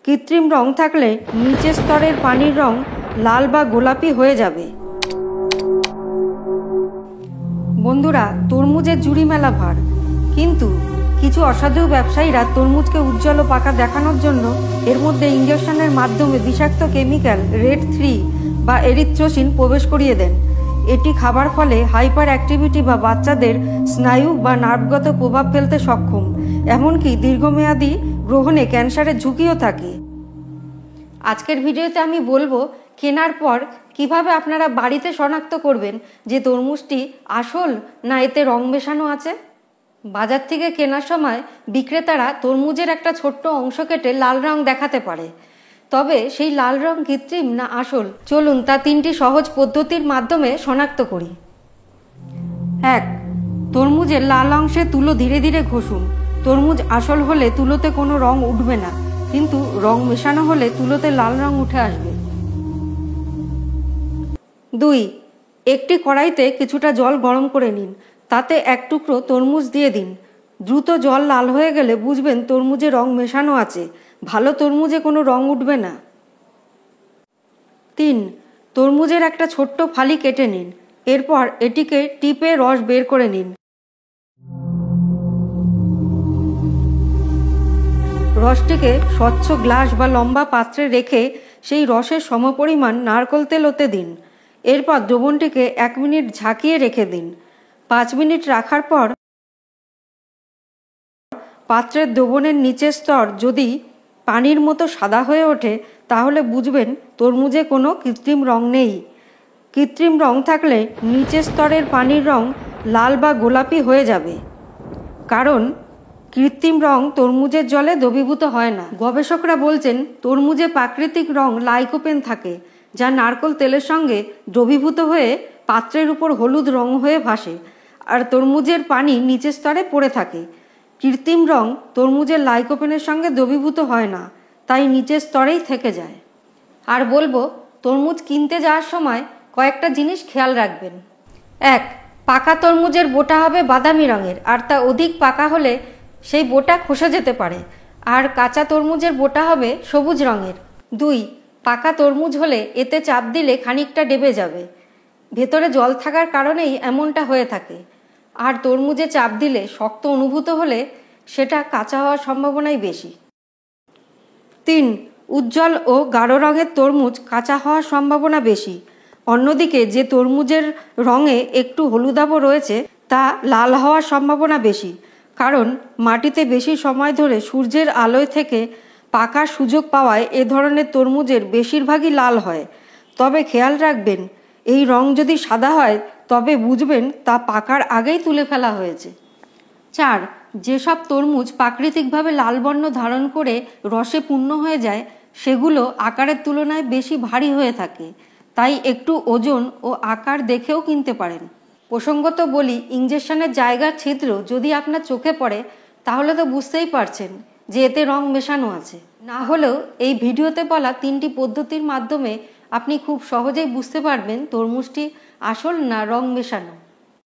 কৃত্রিম রং থাকলে নিচের স্তরের পানির রং লাল বা গোলাপি হয়ে যাবে। বন্ধুরা, তরমুজের জুড়ি মেলা ভার, কিন্তু কিছু অসাধু ব্যবসায়ীরা তরমুজকে উজ্জ্বল ও পাকা দেখানোর জন্য এর মধ্যে ইঞ্জেকশনের মাধ্যমে বিষাক্ত কেমিক্যাল রেড 3 বা এরিথ্রোসিন প্রবেশ করিয়ে দেন। এটি খাবার ফলে হাইপার অ্যাক্টিভিটি বা বাচ্চাদের স্নায়ু বা নার্ভগত প্রভাব ফেলতে সক্ষম, এমনকি দীর্ঘমেয়াদী গ্রহণে ক্যান্সারের ঝুঁকিও থাকে। আজকের ভিডিওতে আমি বলবো কেনার পর কিভাবে আপনারা বাড়িতে শনাক্ত করবেন যে তরমুজটি আসল না এতে রং মেশানো আছে। বাজার থেকে কেনার সময় বিক্রেতারা তরমুজের একটা ছোট্ট অংশ কেটে লাল রং দেখাতে পারে, তবে সেই লাল রং কৃত্রিম না আসল, চলুন তা 3টি সহজ পদ্ধতির মাধ্যমে শনাক্ত করি। 1. তরমুজের লাল অংশে তুলো ধীরে ধীরে ঘষুন। তরমুজ আসল হলে তুলোতে কোনো রং উঠবে না, কিন্তু রং মেশানো হলে তুলোতে লাল রং উঠে আসবে। 2. একটি কড়াইতে কিছুটা জল গরম করে নিন, তাতে এক টুকরো তরমুজ দিয়ে দিন। দ্রুত জল লাল হয়ে গেলে বুঝবেন তরমুজে রং মেশানো আছে, ভালো তরমুজে কোনো রং উঠবে না। 3. তরমুজের একটা ছোট্ট ফালি কেটে নিন, এরপর এটিকে টিপে রস বের করে নিন। রসটিকে স্বচ্ছ গ্লাস বা লম্বা পাত্রে রেখে সেই রসের সমপরিমাণ নারকেল তেল ওতে দিন। এরপর দ্রবণটিকে 1 মিনিট ঝাঁকিয়ে রেখে দিন। 5 মিনিট রাখার পর পাত্রের দ্রবণের নিচের স্তর যদি পানির মতো সাদা হয়ে ওঠে, তাহলে বুঝবেন তরমুজে কোনো কৃত্রিম রং নেই। কৃত্রিম রং থাকলে নিচের স্তরের পানির রং লাল বা গোলাপি হয়ে যাবে, কারণ কৃত্রিম রং তরমুজের জলে দ্রবীভূত হয় না। গবেষকরা বলছেন তরমুজে প্রাকৃতিক রং লাইকোপেন থাকে, যা নারকেল তেলের সঙ্গে দ্রবীভূত হয়ে পাত্রের উপর হলুদ রং হয়ে ভাসে, আর তরমুজের পানি নিচের স্তরে পড়ে থাকে। কৃত্রিম রং তরমুজের লাইকোপেনের সঙ্গে দ্রবীভূত হয় না, তাই নিচের স্তরেই থেকে যায়। আর বলবো, তরমুজ কিনতে যাওয়ার সময় কয়েকটা জিনিস খেয়াল রাখবেন। 1. পাকা তরমুজের বোটা হবে বাদামি রঙের, আর তা অধিক পাকা হলে সেই বোটা খসে যেতে পারে, আর কাঁচা তরমুজের বোটা হবে সবুজ রঙের। 2. পাকা তরমুজ হলে এতে চাপ দিলে খানিকটা ডেবে যাবে, ভেতরে জল থাকার কারণেই এমনটা হয়ে থাকে, আর তরমুজে চাপ দিলে শক্ত অনুভূত হলে সেটা কাঁচা হওয়ার সম্ভাবনাই বেশি। 3. উজ্জ্বল ও গাঢ় রঙের তরমুজ কাঁচা হওয়ার সম্ভাবনা বেশি। অন্যদিকে যে তরমুজের রঙে একটু হলুদাভ রয়েছে তা লাল হওয়ার সম্ভাবনা বেশি, কারণ মাটিতে বেশি সময় ধরে সূর্যের আলোয় থেকে পাকার সুযোগ পাওয়ায় এ ধরনের তরমুজের বেশিরভাগই লাল হয়। তবে খেয়াল রাখবেন, এই রং যদি সাদা হয় তবে বুঝবেন তা পাকার আগেই তুলে ফেলা হয়েছে। 4. যেসব তরমুজ প্রাকৃতিকভাবে লাল বর্ণ ধারণ করে রসে পূর্ণ হয়ে যায়, সেগুলো আকারের তুলনায় বেশি ভারী হয়ে থাকে, তাই একটু ওজন ও আকার দেখেও কিনতে পারেন। প্রসঙ্গত বলি, ইঞ্জেকশনের জায়গার ছিদ্র যদি আপনার চোখে পড়ে তাহলে তো বুঝতেই পারছেন যে এতে রং মেশানো আছে। না হলেও এই ভিডিওতে বলা 3টি পদ্ধতির মাধ্যমে আপনি খুব সহজেই বুঝতে পারবেন তরমুজটি আসল না রং মেশানো।